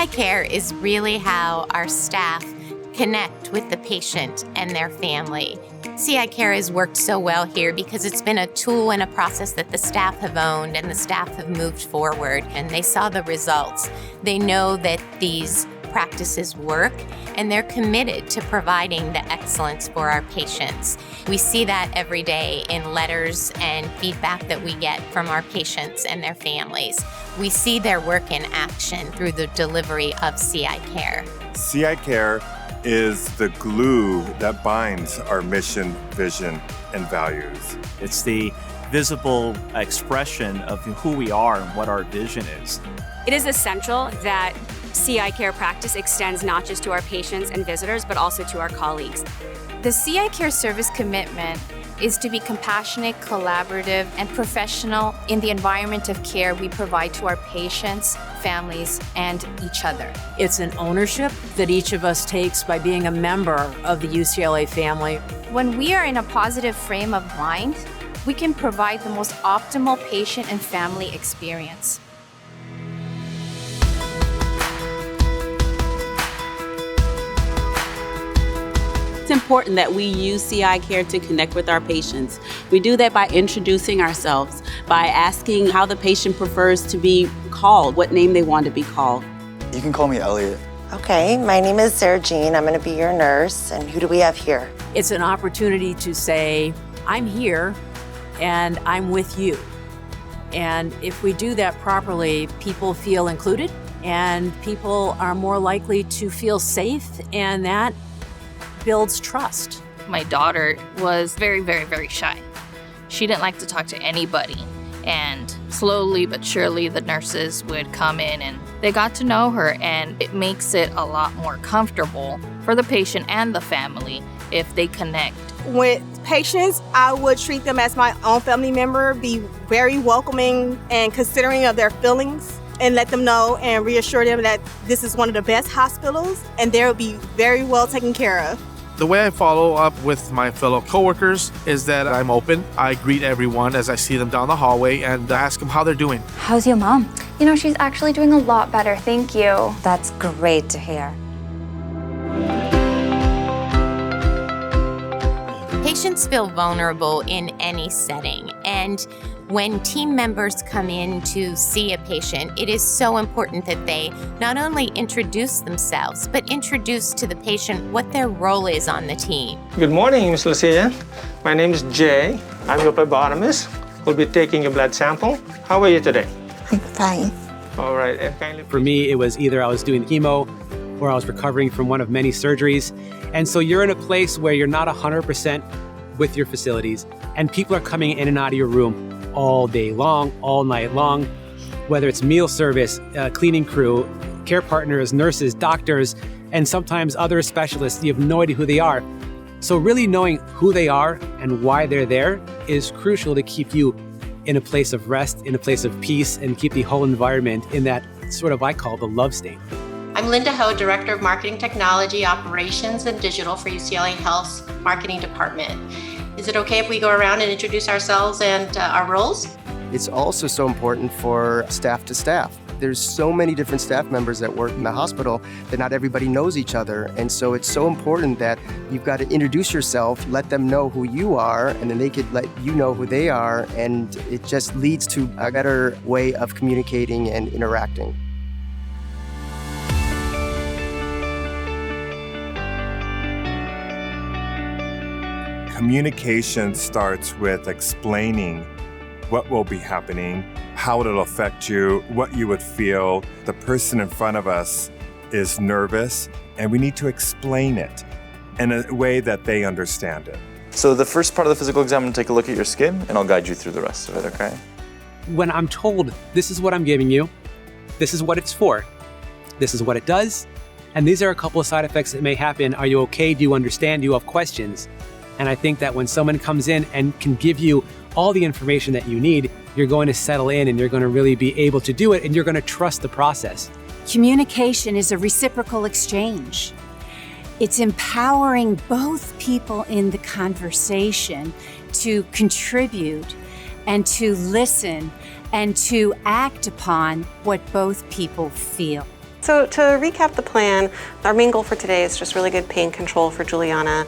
CI Care is really how our staff connect with the patient and their family. CI Care has worked so well here because it's been a tool and a process that the staff have owned and the staff have moved forward, and they saw the results. They know that these practices work, and they're committed to providing the excellence for our patients. We see that every day in letters and feedback that we get from our patients and their families. We see their work in action through the delivery of CI Care. CI Care is the glue that binds our mission, vision, and values. It's the visible expression of who we are and what our vision is. It is essential that CI Care practice extends not just to our patients and visitors, but also to our colleagues. The CI Care service commitment is to be compassionate, collaborative, and professional in the environment of care we provide to our patients, families, and each other. It's an ownership that each of us takes by being a member of the UCLA family. When we are in a positive frame of mind, we can provide the most optimal patient and family experience. It's important that we use CI Care to connect with our patients. We do that by introducing ourselves, by asking how the patient prefers to be called, what name they want to be called. You can call me Elliot. Okay, my name is Sarah Jean. I'm going to be your nurse. And who do we have here? It's an opportunity to say, I'm here and I'm with you. And if we do that properly, people feel included and people are more likely to feel safe, and that builds trust. My daughter was very, very, very shy. She didn't like to talk to anybody. And slowly but surely, the nurses would come in and they got to know her, and it makes it a lot more comfortable for the patient and the family if they connect. With patients, I would treat them as my own family member, be very welcoming and considering of their feelings, and let them know and reassure them that this is one of the best hospitals and they'll be very well taken care of. The way I follow up with my fellow coworkers is that I'm open. I greet everyone as I see them down the hallway and ask them how they're doing. How's your mom? You know, she's actually doing a lot better, thank you. That's great to hear. Patients feel vulnerable in any setting, and when team members come in to see a patient, it is so important that they not only introduce themselves, but introduce to the patient what their role is on the team. Good morning, Ms. Lucia. My name is Jay. I'm your phlebotomist. We'll be taking your blood sample. How are you today? I'm fine. All right. And kindly... For me, it was either I was doing chemo or I was recovering from one of many surgeries. And so you're in a place where you're not 100% with your facilities, and people are coming in and out of your room all day long, all night long, whether it's meal service, cleaning crew, care partners, nurses, doctors, and sometimes other specialists. You have no idea who they are. So really knowing who they are and why they're there is crucial to keep you in a place of rest, in a place of peace, and keep the whole environment in that sort of, I call the love state. I'm Linda Ho, Director of Marketing Technology, Operations, and Digital for UCLA Health's Marketing Department. Is it okay if we go around and introduce ourselves and our roles? It's also so important for staff to staff. There's so many different staff members that work in the hospital that not everybody knows each other. And so it's so important that you've got to introduce yourself, let them know who you are, and then they could let you know who they are. And it just leads to a better way of communicating and interacting. Communication starts with explaining what will be happening, how it'll affect you, what you would feel. The person in front of us is nervous, and we need to explain it in a way that they understand it. So the first part of the physical exam, I'm going to take a look at your skin, and I'll guide you through the rest of it, okay? When I'm told, this is what I'm giving you, this is what it's for, this is what it does, and these are a couple of side effects that may happen. Are you okay? Do you understand? Do you have questions? And I think that when someone comes in and can give you all the information that you need, you're going to settle in and you're going to really be able to do it, and you're going to trust the process. Communication is a reciprocal exchange. It's empowering both people in the conversation to contribute and to listen and to act upon what both people feel. So to recap the plan, our main goal for today is just really good pain control for Juliana.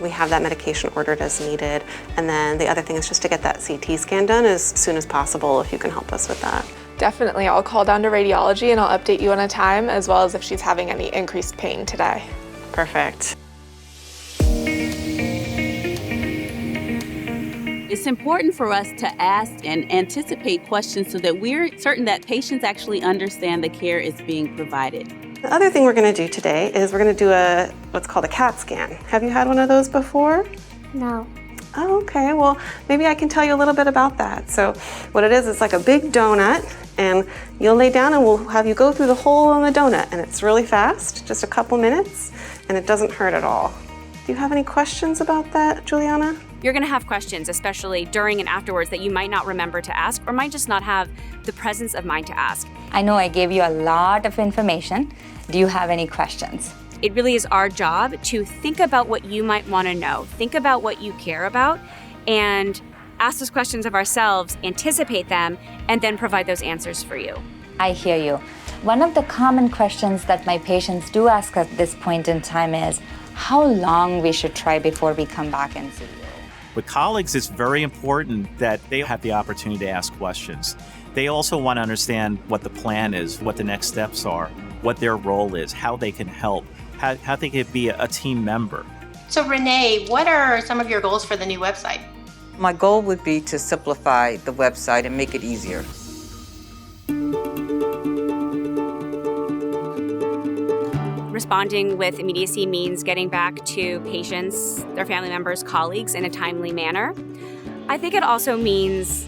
We have that medication ordered as needed. And then the other thing is just to get that CT scan done as soon as possible, if you can help us with that. Definitely, I'll call down to radiology and I'll update you on a time, as well as if she's having any increased pain today. Perfect. It's important for us to ask and anticipate questions so that we're certain that patients actually understand the care is being provided. The other thing we're going to do today is we're going to do what's called a CAT scan. Have you had one of those before? No. Oh, okay. Well, maybe I can tell you a little bit about that. So what it is, it's like a big donut, and you'll lay down and we'll have you go through the hole in the donut, and it's really fast, just a couple minutes, and it doesn't hurt at all. Do you have any questions about that, Juliana? You're going to have questions, especially during and afterwards, that you might not remember to ask or might just not have the presence of mind to ask. I know I gave you a lot of information. Do you have any questions? It really is our job to think about what you might want to know, think about what you care about, and ask those questions of ourselves, anticipate them, and then provide those answers for you. I hear you. One of the common questions that my patients do ask at this point in time is how long we should try before we come back and see you. With colleagues, it's very important that they have the opportunity to ask questions. They also want to understand what the plan is, what the next steps are, what their role is, how they can help, how they can be a team member. So Renee, what are some of your goals for the new website? My goal would be to simplify the website and make it easier. Responding with immediacy means getting back to patients, their family members, colleagues in a timely manner. I think it also means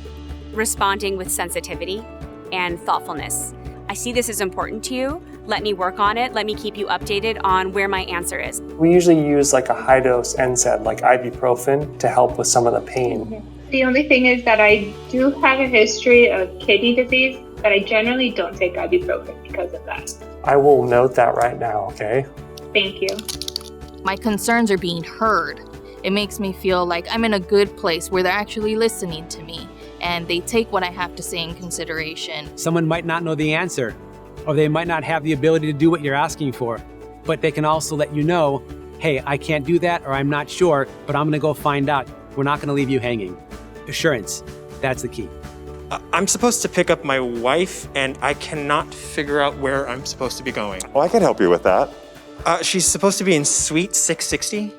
responding with sensitivity and thoughtfulness. I see this as important to you. Let me work on it. Let me keep you updated on where my answer is. We usually use like a high-dose NSAID, like ibuprofen, to help with some of the pain. The only thing is that I do have a history of kidney disease, but I generally don't take ibuprofen because of that. I will note that right now, okay? Thank you. My concerns are being heard. It makes me feel like I'm in a good place where they're actually listening to me and they take what I have to say in consideration. Someone might not know the answer, or they might not have the ability to do what you're asking for, but they can also let you know, hey, I can't do that, or I'm not sure, but I'm gonna go find out. We're not gonna leave you hanging. Assurance, that's the key. I'm supposed to pick up my wife, and I cannot figure out where I'm supposed to be going. Well, I can help you with that. She's supposed to be in Suite 660?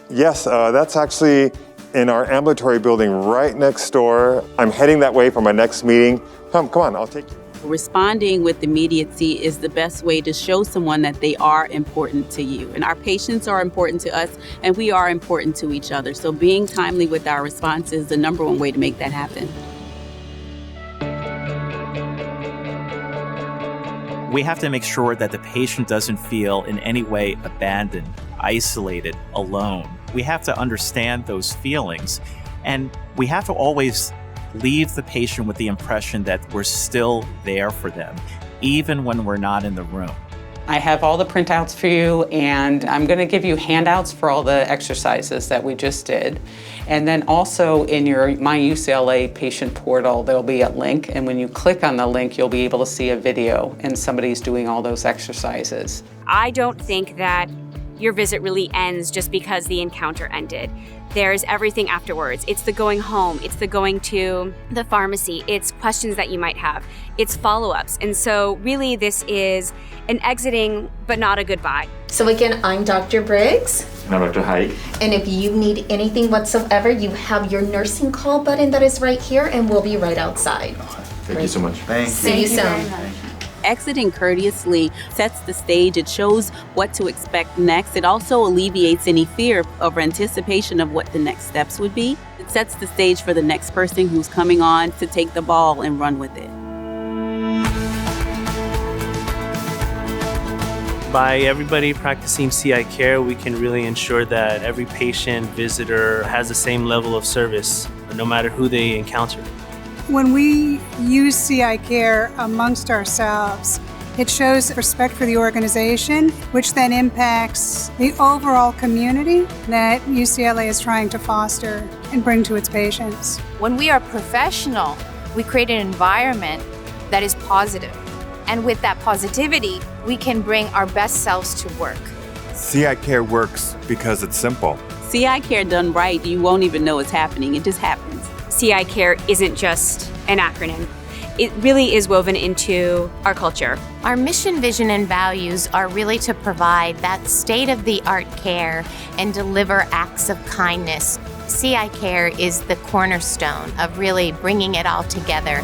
Yes, that's actually in our ambulatory building right next door. I'm heading that way for my next meeting. Come on, I'll take you. Responding with immediacy is the best way to show someone that they are important to you. And our patients are important to us, and we are important to each other. So being timely with our response is the number one way to make that happen. We have to make sure that the patient doesn't feel in any way abandoned, isolated, alone. We have to understand those feelings, and we have to always leave the patient with the impression that we're still there for them, even when we're not in the room. I have all the printouts for you, and I'm going to give you handouts for all the exercises that we just did. And then also in your My UCLA patient portal, there'll be a link, and when you click on the link, you'll be able to see a video, and somebody's doing all those exercises. I don't think that your visit really ends just because the encounter ended. There's everything afterwards. It's the going home, it's the going to the pharmacy, it's questions that you might have, it's follow-ups. And so really this is an exiting, but not a goodbye. So again, I'm Dr. Briggs. I'm Dr. Haig. And if you need anything whatsoever, you have your nursing call button that is right here, and we'll be right outside. Thank you so much. See you soon. Exiting courteously sets the stage. It shows what to expect next. It also alleviates any fear or anticipation of what the next steps would be. It sets the stage for the next person who's coming on to take the ball and run with it. By everybody practicing CI care, we can really ensure that every patient, visitor has the same level of service, no matter who they encounter. When we use CI care amongst ourselves, it shows respect for the organization, which then impacts the overall community that UCLA is trying to foster and bring to its patients. When we are professional, we create an environment that is positive. And with that positivity, we can bring our best selves to work. CI care works because it's simple. CI care done right, you won't even know it's happening. It just happens. CI care isn't just an acronym. It really is woven into our culture. Our mission, vision, and values are really to provide that state-of-the-art care and deliver acts of kindness. CI care is the cornerstone of really bringing it all together.